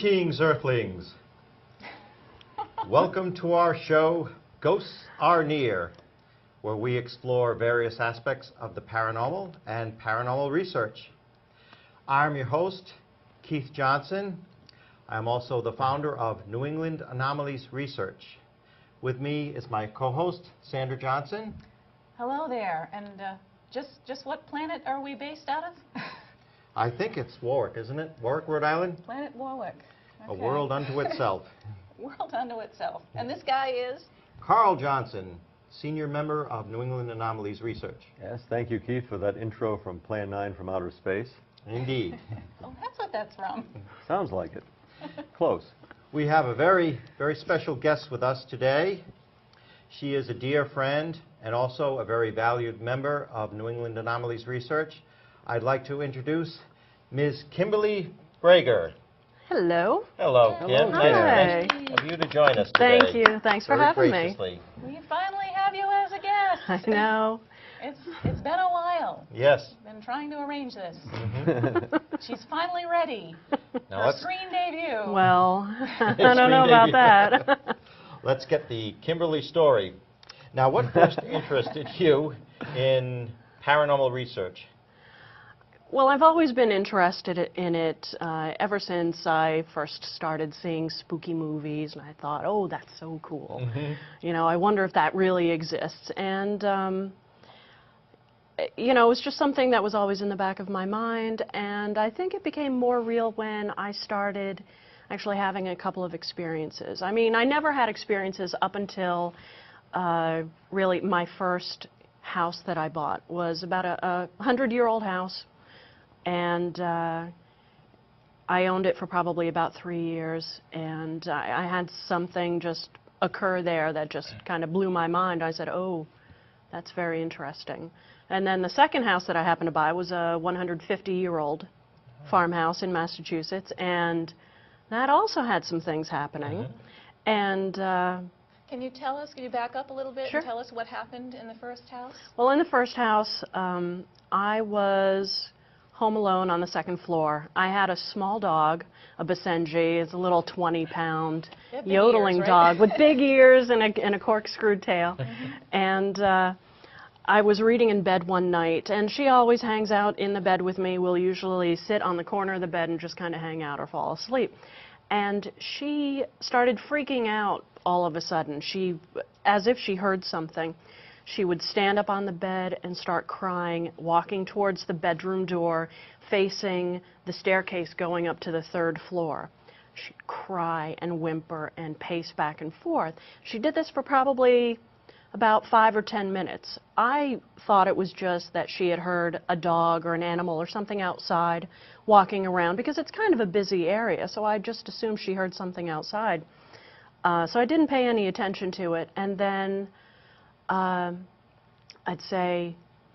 Greetings, Earthlings. Welcome to our show, Ghosts Are Near, where we explore various aspects of the paranormal and paranormal research. I'm your host, Keith Johnson. I'm also the founder of New England Anomalies Research. With me is my co-host, Sandra Johnson. Hello there, and just what planet are we based out of? I think it's Warwick, isn't it? Warwick, Rhode Island? Planet Warwick. Okay. A world unto itself. World unto itself. And this guy is? Carl Johnson, senior member of New England Anomalies Research. Yes, thank you, Keith, for that intro from Plan 9 from Outer Space. Indeed. Oh, that's what that's from. Sounds like it. Close. We have a very, very special guest with us today. She is a dear friend and also a very valued member of New England Anomalies Research. I'd like to introduce Ms. Kimberly Brager. Hello. Hello, Kim. Hello, Nice of you to join us today. Thank you. Thanks for having me. We finally have you as a guest. I know. It's been a while. Yes. Been trying to arrange this. Mm-hmm. She's finally ready Now for a screen debut. Well, I don't know about that. Let's get the Kimberly story. Now, what first interested you in paranormal research? Well, I've always been interested in it ever since I first started seeing spooky movies, and I thought, oh, that's so cool. Mm-hmm. You know, I wonder if that really exists. And, you know, it was just something that was always in the back of my mind, and I think it became more real when I started actually having a couple of experiences. I mean, I never had experiences up until really my first house that I bought was about a 100-year-old house. And I owned it for probably about 3 years, and I had something just occur there that just kind of blew my mind. I said, oh, that's very interesting. And then the second house that I happened to buy was a 150-year-old farmhouse in Massachusetts, and that also had some things happening. And can you tell us, can you back up a little bit Sure. and tell us what happened in the first house? Well, in the first house, I was home alone on the second floor. I had a small dog, a Basenji. It's a little 20-pound yodeling ears, right? dog with big ears and a corkscrewed tail. And I was reading in bed one night, and she always hangs out in the bed with me. We'll usually sit on the corner of the bed and just kind of hang out or fall asleep. And she started freaking out all of a sudden. As if she heard something. She would stand up on the bed and start crying, walking towards the bedroom door, facing the staircase going up to the third floor. She'd cry and whimper and pace back and forth. She did this for probably about 5 or 10 minutes. I thought it was just that she had heard a dog or an animal or something outside walking around, because it's kind of a busy area, so I just assumed she heard something outside. So I didn't pay any attention to it, and then I'd say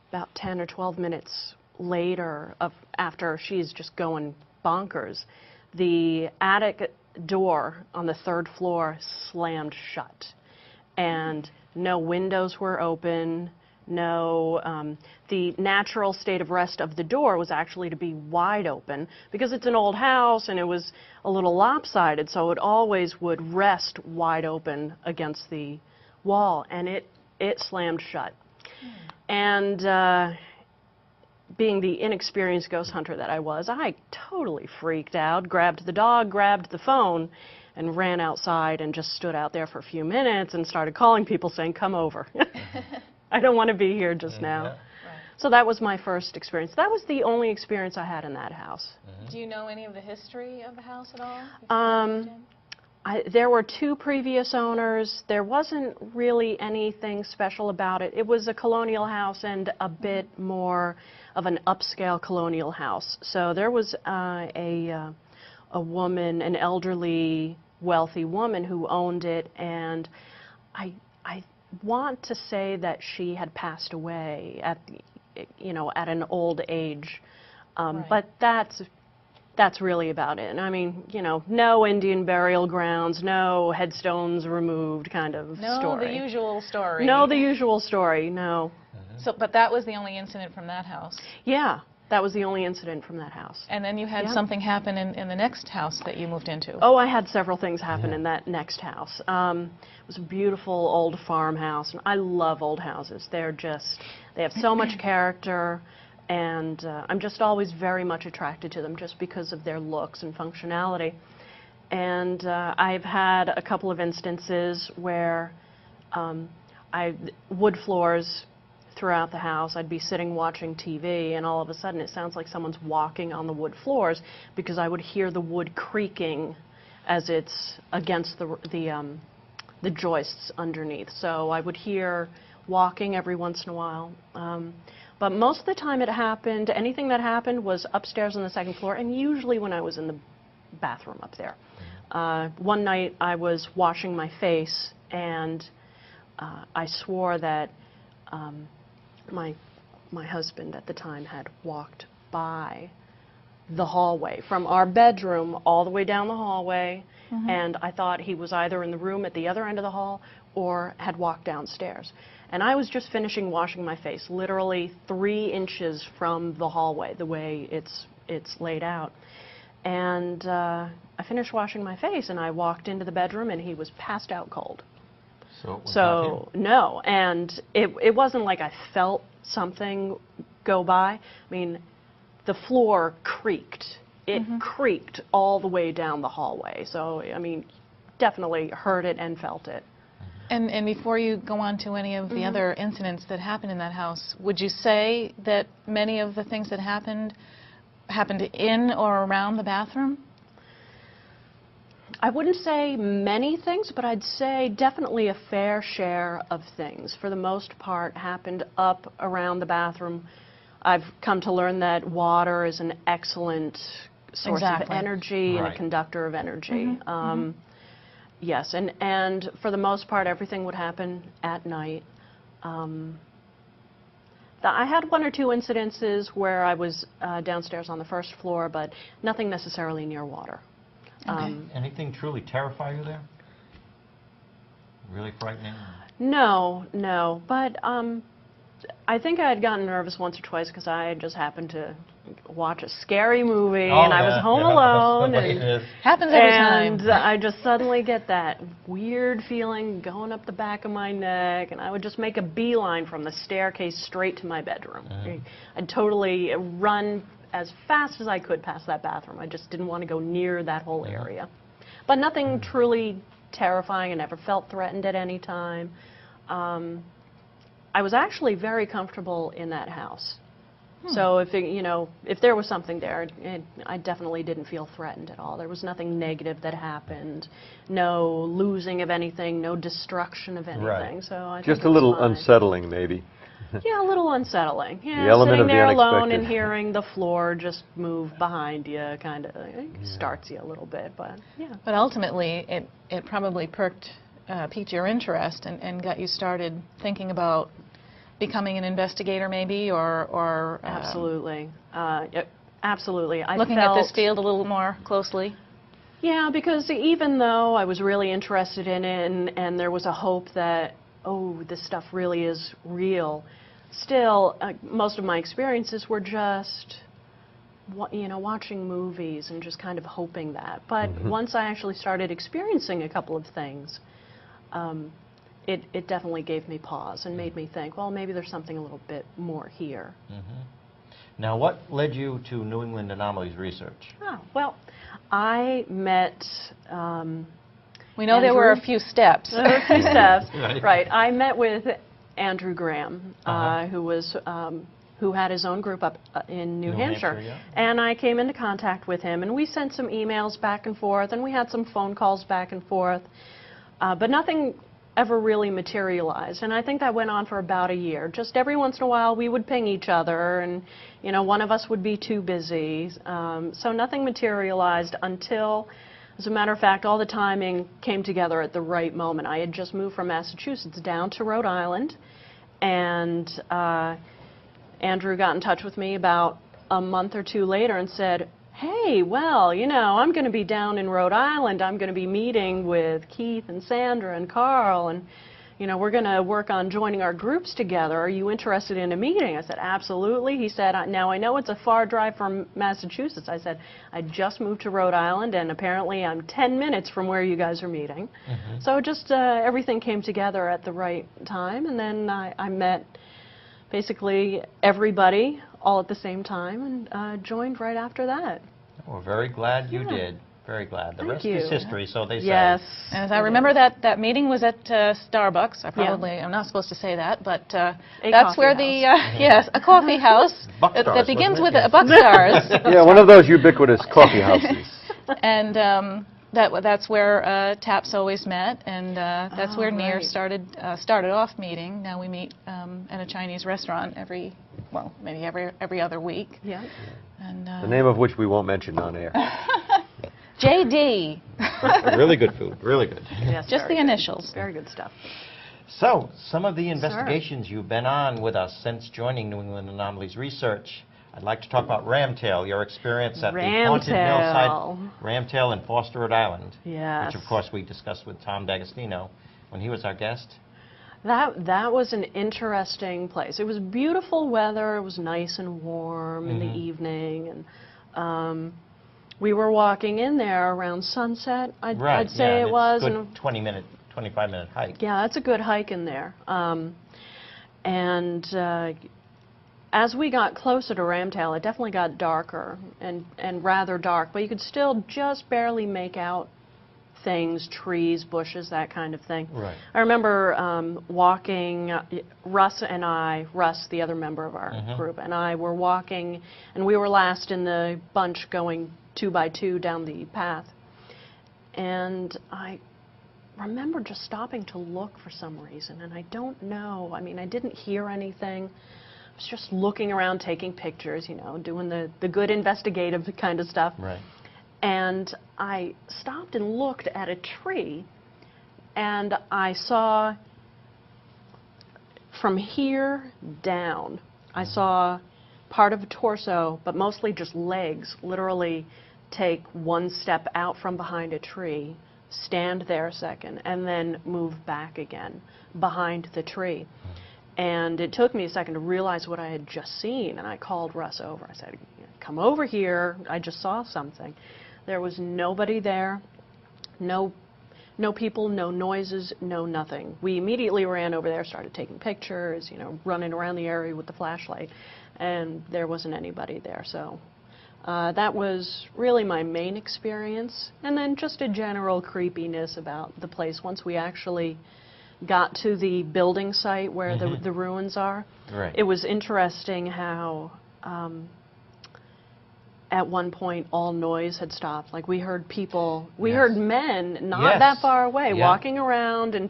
about 10 or 12 minutes later, after she's just going bonkers, the attic door on the third floor slammed shut. And no windows were open, the natural state of rest of the door was actually to be wide open, because it's an old house and it was a little lopsided, so it always would rest wide open against the wall, and it slammed shut. And being the inexperienced ghost hunter that I was, I totally freaked out, grabbed the dog, grabbed the phone, and ran outside and just stood out there for a few minutes and started calling people saying, come over. I don't want to be here just now. Right. So that was my first experience. That was the only experience I had in that house. Do you know any of the history of the house at all? There were 2 previous owners. There wasn't really anything special about it. It was a colonial house and a bit more of an upscale colonial house. So there was a woman, an elderly, wealthy woman who owned it, and I want to say that she had passed away at an old age, Right. but that's really about it. I mean, no Indian burial grounds, no headstones removed kind of story. No, the usual story. No, the usual story, no. So, but that was the only incident from that house. Yeah, That was the only incident from that house. And then you had Yeah. something happen in the next house that you moved into. Oh, I had several things happen Yeah. in that next house. It was a beautiful old farmhouse, and I love old houses. They have so much character, and I'm just always very much attracted to them just because of their looks and functionality. And I've had a couple of instances where wood floors throughout the house. I'd be sitting watching TV, and all of a sudden it sounds like someone's walking on the wood floors because I would hear the wood creaking as it's against the joists underneath. So I would hear walking every once in a while. But most of the time anything that happened was upstairs on the second floor, and usually when I was in the bathroom up there. One night I was washing my face, and I swore that my husband at the time had walked by the hallway from our bedroom all the way down the hallway, and I thought he was either in the room at the other end of the hall or had walked downstairs. And I was just finishing washing my face, literally 3 inches from the hallway, the way it's laid out. And I finished washing my face, and I walked into the bedroom, and he was passed out cold. So it was not So, no, and it wasn't like I felt something go by. I mean, the floor creaked. It creaked all the way down the hallway. So, I mean, definitely heard it and felt it. And before you go on to any of the other incidents that happened in that house, would you say that many of the things that happened in or around the bathroom? I wouldn't say many things, but I'd say definitely a fair share of things. For the most part, happened up around the bathroom. I've come to learn that water is an excellent source of Exactly. energy and a Right. conductor of energy. Yes, and for the most part, everything would happen at night. I had 1 or 2 incidences where I was downstairs on the first floor, but nothing necessarily near water. Anything truly terrify you there? Really frightening? No, but I think I had gotten nervous once or twice because I had just happened to watch a scary movie, and I was home alone, and Happens every time. I just suddenly get that weird feeling going up the back of my neck, and I would just make a beeline from the staircase straight to my bedroom. I'd totally run as fast as I could past that bathroom. I just didn't want to go near that whole area. But nothing truly terrifying. I never felt threatened at any time. I was actually very comfortable in that house. So if there was something there, I definitely didn't feel threatened at all. There was nothing negative that happened, no losing of anything, no destruction of anything. Right. So I think Just it a was little fine. unsettling, maybe. Yeah, a little unsettling. Yeah, The element sitting of the there alone unexpected. and hearing the floor just move behind you kind of starts you a little bit, but yeah. But ultimately, it probably piqued your interest and got you started thinking about becoming an investigator, maybe, or Absolutely. Absolutely. I looking felt, at this field a little more closely. Yeah, because even though I was really interested in it and there was a hope that, oh, this stuff really is real, still, most of my experiences were just, watching movies and just kind of hoping that. But once I actually started experiencing a couple of things, it definitely gave me pause and made me think, well, maybe there's something a little bit more here. Now, what led you to New England Anomalies research? Oh, well, I met... We know there were a few steps. There were a few steps. Right. Right. I met with Andrew Graham, who had his own group up in New Hampshire. Yeah. And I came into contact with him, and we sent some emails back and forth, and we had some phone calls back and forth. But nothing ever really materialized. And I think that went on for about a year. Just every once in a while, we would ping each other, and one of us would be too busy. So nothing materialized until... As a matter of fact, all the timing came together at the right moment. I had just moved from Massachusetts down to Rhode Island, and Andrew got in touch with me about a month or 2 later and said, hey, well, I'm going to be down in Rhode Island. I'm going to be meeting with Keith and Sandra and Carl, and, we're going to work on joining our groups together. Are you interested in a meeting? I said, absolutely. He said, now I know it's a far drive from Massachusetts. I said, I just moved to Rhode Island, and apparently I'm 10 minutes from where you guys are meeting. So just everything came together at the right time, and then I met basically everybody all at the same time and joined right after that. We're very glad you did. Very glad. The Thank rest you. is history, so they say. Yes. As I remember, that meeting was at Starbucks. I'm not supposed to say that, but that's where the yes, a coffee house that begins with a Buckstars. Yeah, one of those ubiquitous coffee houses. And that's where TAPS always met, and that's where N.E.A.R started off meeting. Now we meet at a Chinese restaurant maybe every other week. Yeah. And The name of which we won't mention on air. JD. Really good food. Really good. Yes, Just the initials. Very good stuff. So, some of the investigations you've been on with us since joining New England Anomalies Research. I'd like to talk about Ramtail, your experience at the Haunted Mill site, Ramtail in Foster, Rhode Island. Yes. Which, of course, we discussed with Tom D'Agostino when he was our guest. That was an interesting place. It was beautiful weather. It was nice and warm in the evening, and we were walking in there around sunset. I'd say it was. It's a good 25-minute hike. Yeah, that's a good hike in there. As we got closer to Ramtail, it definitely got darker and rather dark, but you could still just barely make out things, trees, bushes, that kind of thing. Right. I remember walking, Russ, the other member of our group, and I were walking, and we were last in the bunch going 2 by 2 down the path. And I remember just stopping to look for some reason, and I don't know. I mean, I didn't hear anything. I was just looking around, taking pictures, doing the good investigative kind of stuff. Right. And I stopped and looked at a tree, and I saw from here down, I saw part of a torso, but mostly just legs, literally take one step out from behind a tree, stand there a second, and then move back again behind the tree. And it took me a second to realize what I had just seen, and I called Russ over. I said, come over here, I just saw something. There was nobody there, no people, no noises, no nothing. We immediately ran over there, started taking pictures, running around the area with the flashlight, and there wasn't anybody there. So that was really my main experience, and then just a general creepiness about the place once we actually got to the building site where the ruins are. Right. It was interesting how at one point all noise had stopped. Like we heard people, we heard men not that far away walking around and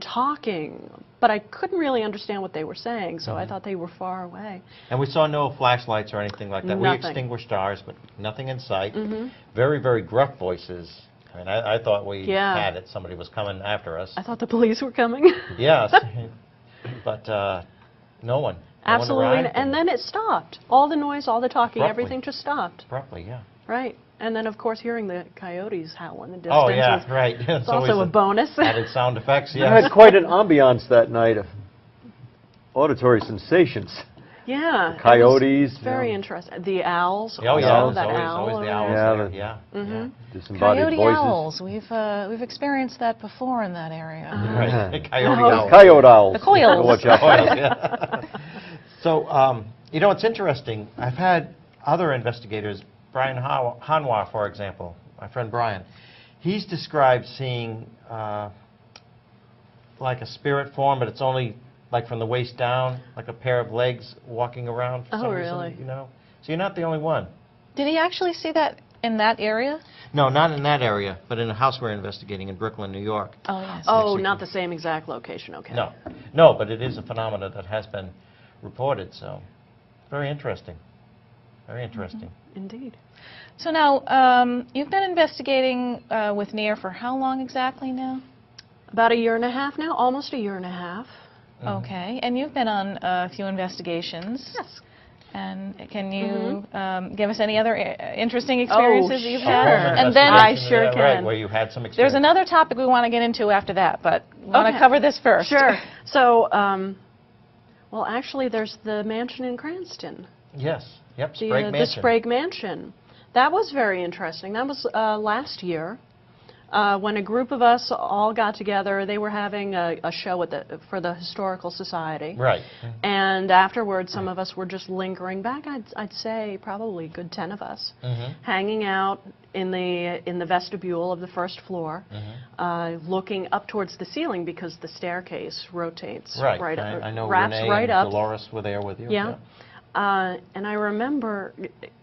talking, but I couldn't really understand what they were saying, so I thought they were far away. And we saw no flashlights or anything like that. Nothing. We extinguished ours, but nothing in sight. Very, very gruff voices. I mean, I thought we had it. Somebody was coming after us. I thought the police were coming. Yes, but no one. Absolutely, and then it stopped. All the noise, all the talking, everything just stopped. Abruptly, yeah. Right, and then of course hearing the coyotes howl in the distance. Oh yeah, right. It's also a bonus. Added sound effects, You yeah. had quite an ambiance that night of auditory sensations. Yeah. The coyotes. Very interesting. The owls. Oh yeah, also, that always the owls Yeah, there, yeah. Disembodied Coyote voices. owls. We've experienced that before in that area. Right. Coyote owls. Coyote owls. The coyotes. Watch out for them. Yeah. So, it's interesting. I've had other investigators, Brian Hanwha, for example, my friend Brian. He's described seeing like a spirit form, but it's only like from the waist down, like a pair of legs walking around for some really? reason, So you're not the only one. Did he actually see that in that area? No, not in that area, but in a house we're investigating in Brooklyn, New York. Oh, yes. Oh, not the same exact location, okay. No, but it is a phenomenon that has been reported, so very interesting. Very interesting. Indeed. So now, you've been investigating with N.E.A.R for how long exactly now? About 1.5 years now, almost 1.5 years. Okay, and you've been on a few investigations. Yes. And can you give us any other interesting experiences you've had? sure. And then I sure Right, can. where you had some experience. there's another topic we want to get into after that, but we want to Okay. cover this first. Sure. So, well, actually, there's the mansion in Cranston. Yes. Yep. The, Sprague the Mansion. Sprague Mansion. That was very interesting. That was last year when a group of us all got together. They were having a show at for the Historical Society. Right. And afterwards, some of us were just lingering back. I'd say probably a good 10 of us, hanging out in the vestibule of the first floor, looking up towards the ceiling because the staircase rotates Right. up, I know wraps Renee right and up. Dolores were there with you. Yeah. And I remember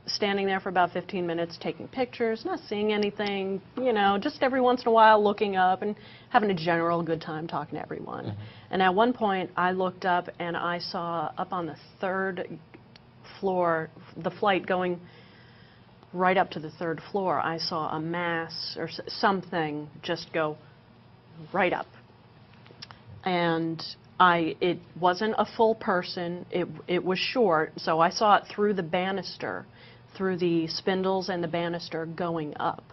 standing there for about 15 minutes taking pictures, not seeing anything, you know, just every once in a while looking up and having a general good time talking to everyone. And at one point I looked up and I saw up on the 3rd floor, the flight going right up to the 3rd floor, I saw a mass or something just go right up. And it wasn't a full person, it was short, so I saw it through the banister, through the spindles and the banister going up.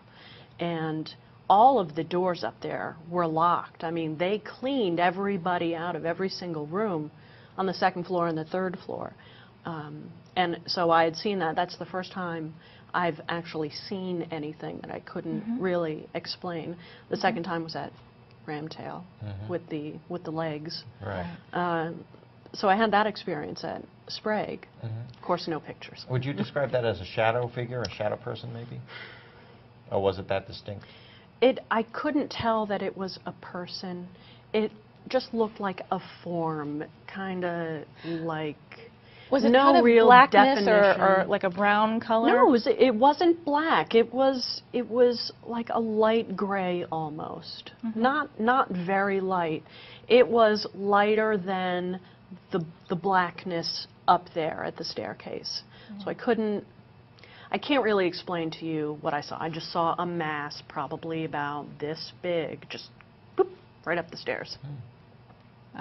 And all of the doors up there were locked. I mean, they cleaned everybody out of every single room on the 2nd floor and the 3rd floor. And so I had seen that. That's the first time I've actually seen anything that I couldn't really explain. The second time was at Ramtail with the legs. Right. So I had that experience at Sprague. Of course, no pictures. Would you describe that as a shadow figure, a shadow person maybe? Or was it that distinct? I couldn't tell that it was a person. It just looked like a form, kind of like Was it no kind of real blackness definition. or like a brown color? No, it wasn't black. It was like a light gray almost. Not very light. It was lighter than the blackness up there at the staircase. So I can't really explain to you what I saw. I just saw a mass probably about this big, just boop, right up the stairs.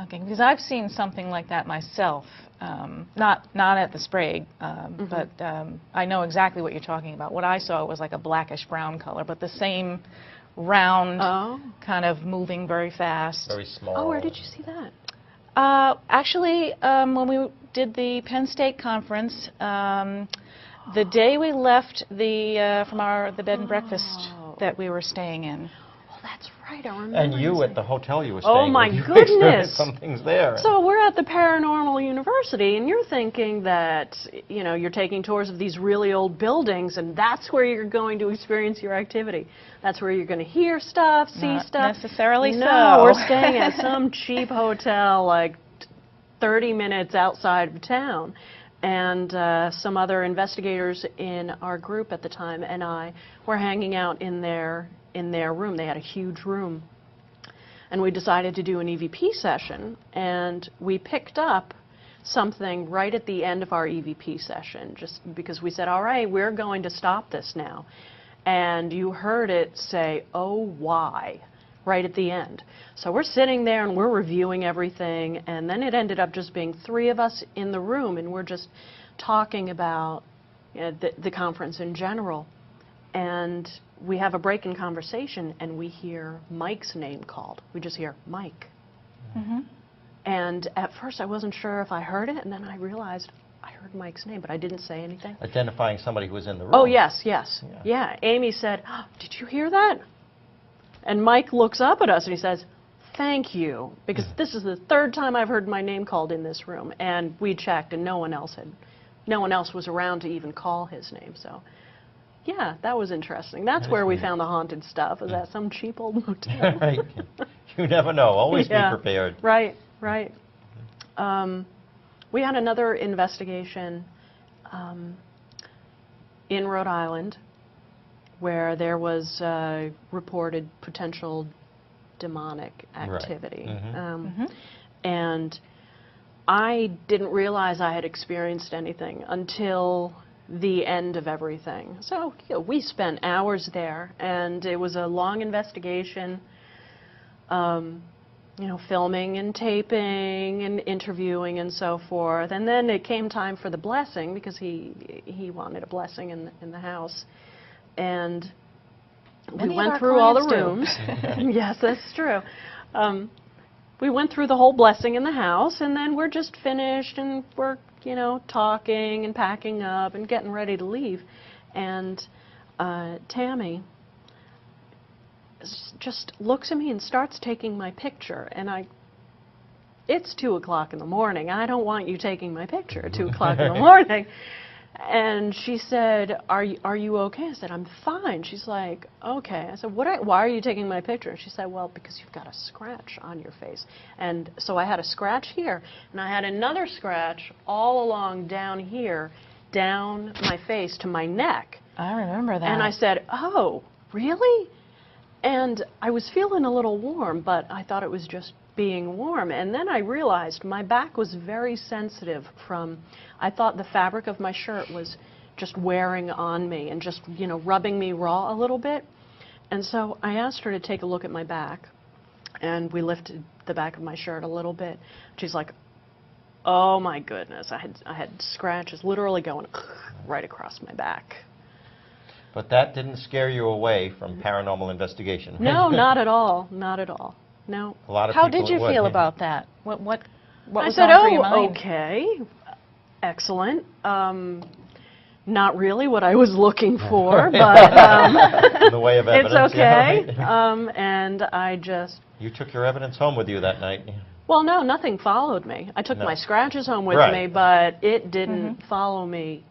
Okay, because I've seen something like that myself, not at the Sprague, but I know exactly what you're talking about. What I saw was like a blackish brown color, but the same round, kind of moving very fast. Very small. Oh, where did you see that? Actually, when we did the Penn State conference, the day we left from the bed and breakfast that we were staying in. Oh, that's right. I remember. And you at the hotel you were staying Oh my with, you goodness! experienced some things there. So we're at the Paranormal University, and you're thinking that, you know, you're taking tours of these really old buildings, and that's where you're going to experience your activity. That's where you're going to hear stuff, see Not stuff. necessarily No, so. we're staying at some cheap hotel, like 30 minutes outside of town. And some other investigators in our group at the time and I were hanging out in their room. They had a huge room. And we decided to do an EVP session, and we picked up something right at the end of our EVP session, just because we said, all right, we're going to stop this now. And you heard it say, oh, why? Right at the end. So we're sitting there and we're reviewing everything, and then it ended up just being 3 of us in the room, and we're just talking about, you know, the conference in general. And we have a break in conversation, and we hear Mike's name called. We just hear Mike. And at first I wasn't sure if I heard it, and then I realized I heard Mike's name, but I didn't say anything. Identifying somebody who was in the room. Oh, yes. Yeah. Amy said, oh, did you hear that? And Mike looks up at us and he says, thank you, because this is the 3rd time I've heard my name called in this room. And we checked, and no one else was around to even call his name. So, yeah, that was interesting. That's where we found the haunted stuff, was at some cheap old motel. Right. You never know. Always be prepared. Right. We had another investigation in Rhode Island where there was reported potential demonic activity. And I didn't realize I had experienced anything until the end of everything. So, you know, we spent hours there, and it was a long investigation. you know, filming and taping and interviewing and so forth. And then it came time for the blessing, because he wanted a blessing in the house. And we went through all the rooms. Yes, that's true. We went through the whole blessing in the house, and then we're just finished, and we're, you know, talking and packing up and getting ready to leave. And Tammy just looks at me and starts taking my picture, and it's 2 o'clock in the morning. I don't want you taking my picture at 2 o'clock in the morning. And she said, are you okay? I said, I'm fine. She's like, okay. I said, why are you taking my picture? She said, well, because you've got a scratch on your face. And so I had a scratch here, and I had another scratch all along down here, down my face to my neck. I remember that. And I said, oh, really? And I was feeling a little warm, but I thought it was just being warm. And then I realized my back was very sensitive from, I thought the fabric of my shirt was just wearing on me and just, you know, rubbing me raw a little bit. And so I asked her to take a look at my back, and we lifted the back of my shirt a little bit. She's like, oh my goodness, I had scratches literally going right across my back. But that didn't scare you away from paranormal investigation. No, not at all. Not at all. No. A lot of How people did you it would. feel about that? What I was said, on for your oh, mind? okay, excellent. Not really what I was looking for, but In the way of evidence. it's okay. Yeah. And I just, You took your evidence home with you that night. well, no, nothing followed me. I took No. my scratches home with Right. me, but it didn't follow me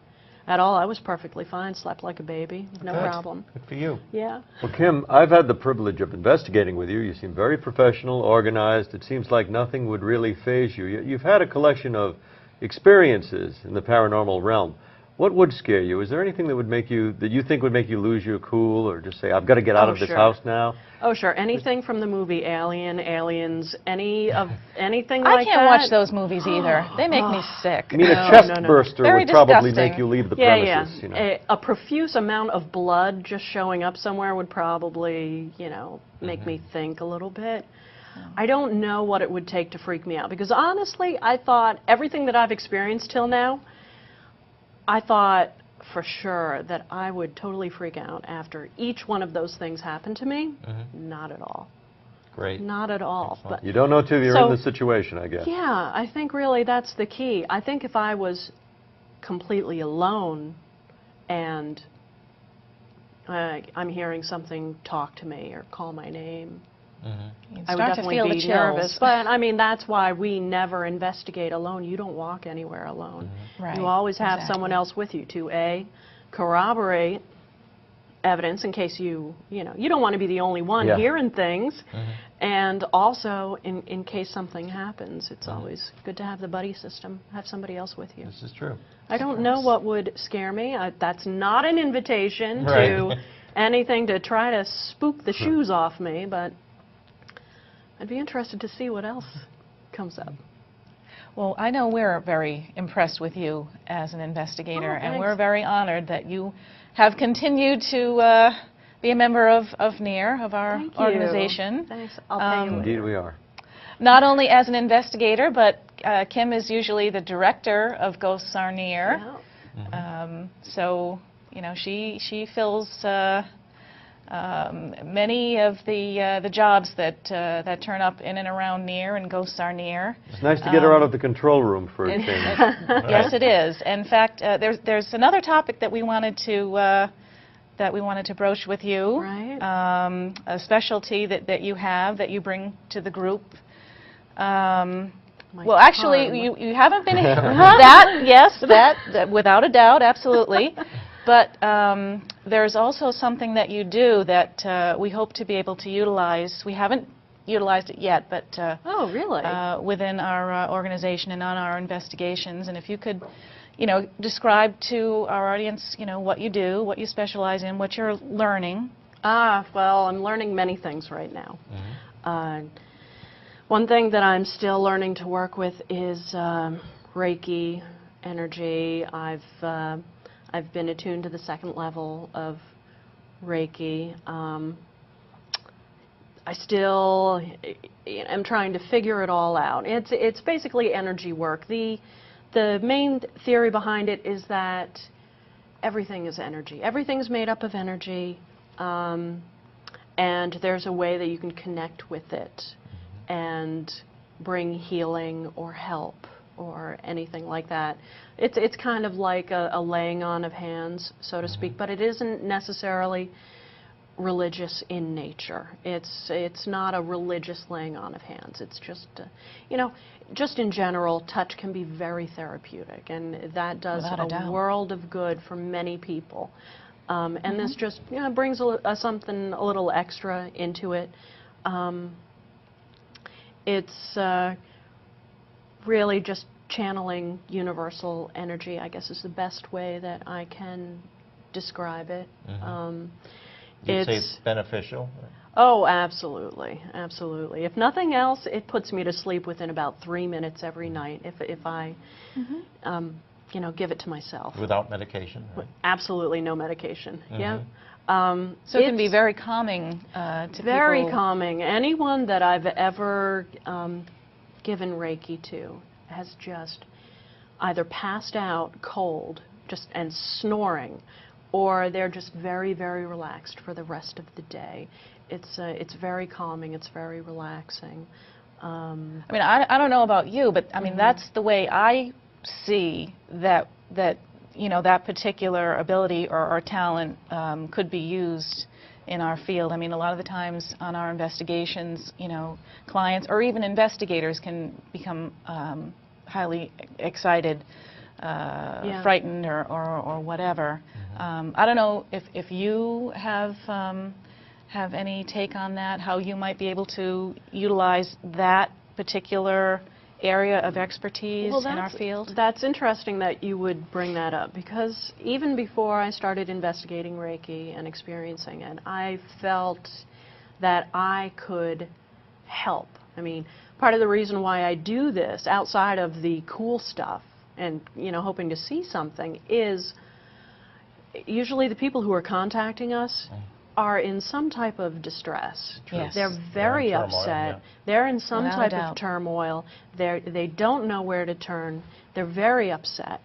at all. I was perfectly fine, slept like a baby, no Good. problem. Good for you. Yeah. Well, Kim, I've had the privilege of investigating with you. You seem very professional, organized. It seems like nothing would really faze you. You've had a collection of experiences in the paranormal realm. What would scare you? Is there anything that would make you, that you think would make you lose your cool, or just say, I've got to get out of this sure. house now? Oh, sure. Anything from the movie Alien, Aliens, anything I like that. can't watch those movies either. They make me sick. I mean, No, a chest no, no. burster Very would probably disgusting. make you leave the Yeah, premises. You know? A profuse amount of blood just showing up somewhere would probably, you know, make me think a little bit. I don't know what it would take to freak me out, because honestly, I thought everything that I've experienced till now, I thought for sure that I would totally freak out after each one of those things happened to me. Not at all. Great. Not at all. Excellent. But You don't know till you're So- in the situation, I guess. yeah, I think really that's the key. I think if I was completely alone and I'm hearing something talk to me or call my name, You I would start to definitely feel be the nervous. chills. But I mean, that's why we never investigate alone. You don't walk anywhere alone. Right, You always have someone exactly. else with you to corroborate evidence in case you don't want to be the only one Yeah. hearing things, and also in case something happens, it's always good to have the buddy system, have somebody else with you. This is true. I don't know what would scare me. That's not an invitation Right. to anything to try to spook the shoes off me, but I'd be interested to see what else comes up. Well, I know we're very impressed with you as an investigator, Oh, and thanks. we're very honored that you have continued to be a member of N.E.A.R, of our Thank you. organization. Thanks. I'll pay you Indeed later. we are. Not only as an investigator, but Kim is usually the director of Ghosts Are N.E.A.R. Yeah. So, you know, she fills many of the jobs that turn up in and around N.E.A.R and Ghosts Are N.E.A.R. It's nice to get her out of the control room for a change. Yes, it is. In fact, there's another topic that we wanted to broach with you. Right. A specialty that you have that you bring to the group. My Well, actually, charm. you haven't been that. Yes, that without a doubt, absolutely. But there's also something that you do that we hope to be able to utilize. We haven't utilized it yet, but Oh, really? within our organization and on our investigations. And if you could, you know, describe to our audience, you know, what you do, what you specialize in, what you're learning. Well, I'm learning many things right now. One thing that I'm still learning to work with is Reiki energy. I've been attuned to the second level of Reiki. I still am trying to figure it all out. It's basically energy work. The main theory behind it is that everything is energy. Everything's made up of energy, and there's a way that you can connect with it and bring healing or help or anything like that. It's kind of like a laying on of hands, so to speak, but it isn't necessarily religious in nature. It's not a religious laying on of hands. It's just, you know, just in general, touch can be very therapeutic, and that does a world of good for many people. And this just, you know, brings something a little extra into it. It's really just channeling universal energy, I guess, is the best way that I can describe it. You'd say it's beneficial? Oh, absolutely, absolutely. If nothing else, it puts me to sleep within about 3 minutes every night if I, you know, give it to myself. Without medication? Right? Absolutely no medication. Yeah. So it can be very calming to people. Very calming. Anyone that I've ever given Reiki to has just either passed out cold and snoring, or they're just very, very relaxed for the rest of the day. It's very calming. It's very relaxing. I mean, I don't know about you, but I mean that's the way I see that you know, that particular ability or talent could be used in our field. I mean, a lot of the times on our investigations, you know, clients or even investigators can become highly excited, frightened, or whatever. I don't know if you have any take on that, how you might be able to utilize that particular area of expertise in our field? That's interesting that you would bring that up, because even before I started investigating Reiki and experiencing it, I felt that I could help. I mean, part of the reason why I do this, outside of the cool stuff and, you know, hoping to see something, is usually the people who are contacting us are in some type of distress. Yes. They're very turmoil, upset. yeah. They're in some Without a type of doubt. turmoil. They don't know where to turn. They're very upset.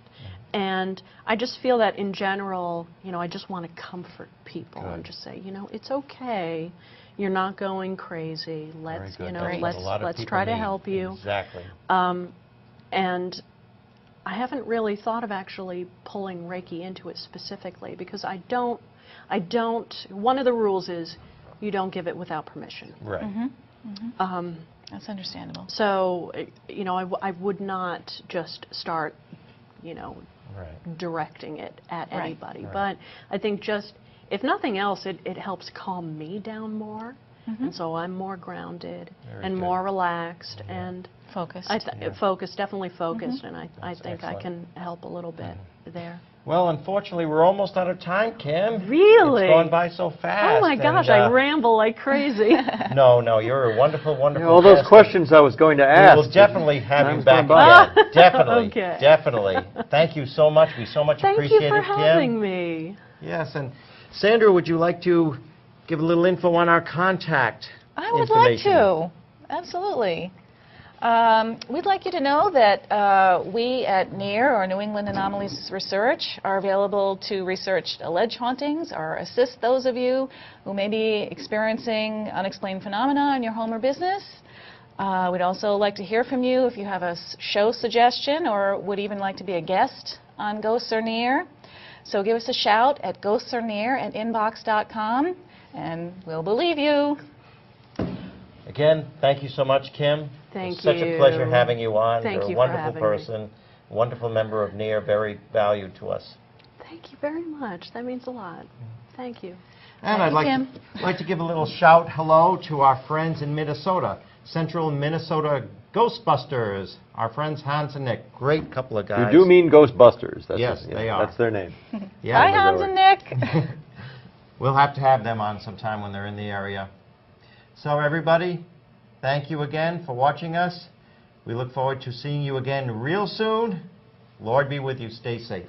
And I just feel that in general, you know, I just want to comfort people and just say, you know, it's okay. You're not going crazy. Let's, you know, let's try to help you. Exactly. And I haven't really thought of actually pulling Reiki into it specifically, because I don't, one of the rules is you don't give it without permission. Right. That's understandable. So, you know, I would not just start, you know, directing it at anybody. But I think just, if nothing else, it helps calm me down more. And so I'm more grounded and more relaxed and focused. Definitely focused, and I think I can help a little bit there. Well, unfortunately, we're almost out of time, Kim. Really? It's gone by so fast. Oh my gosh, I ramble like crazy. No, you're a wonderful, wonderful All those guest. questions I was going to ask. We will definitely have you Time's back gone by. again. Definitely. Okay. Definitely. Thank you so much. We so much appreciate it, Kim. Thank you for having me. Yes, and Sandra, would you like to give a little info on our contact I would like information? to. Absolutely. We'd like you to know that we at N.E.A.R, or New England Anomalies Research, are available to research alleged hauntings or assist those of you who may be experiencing unexplained phenomena in your home or business. We'd also like to hear from you if you have a show suggestion or would even like to be a guest on Ghosts or N.E.A.R. So give us a shout at ghostsor.near@inbox.com and we'll believe you. Again, thank you so much, Kim. Thank It's such a pleasure having you on. Thank You're you a for wonderful having person, wonderful member of N.E.A.R, very valued to us. Thank you very much. That means a lot. Thank you. And I'd like to give a little shout hello to our friends in Minnesota, Central Minnesota Ghostbusters, our friends Hans and Nick. Great couple of guys. You do mean Ghostbusters. That's Yes, they are. That's their name. Yeah, Hi, Hans and Nick. We'll have to have them on sometime when they're in the area. So everybody, thank you again for watching us. We look forward to seeing you again real soon. Lord be with you. Stay safe.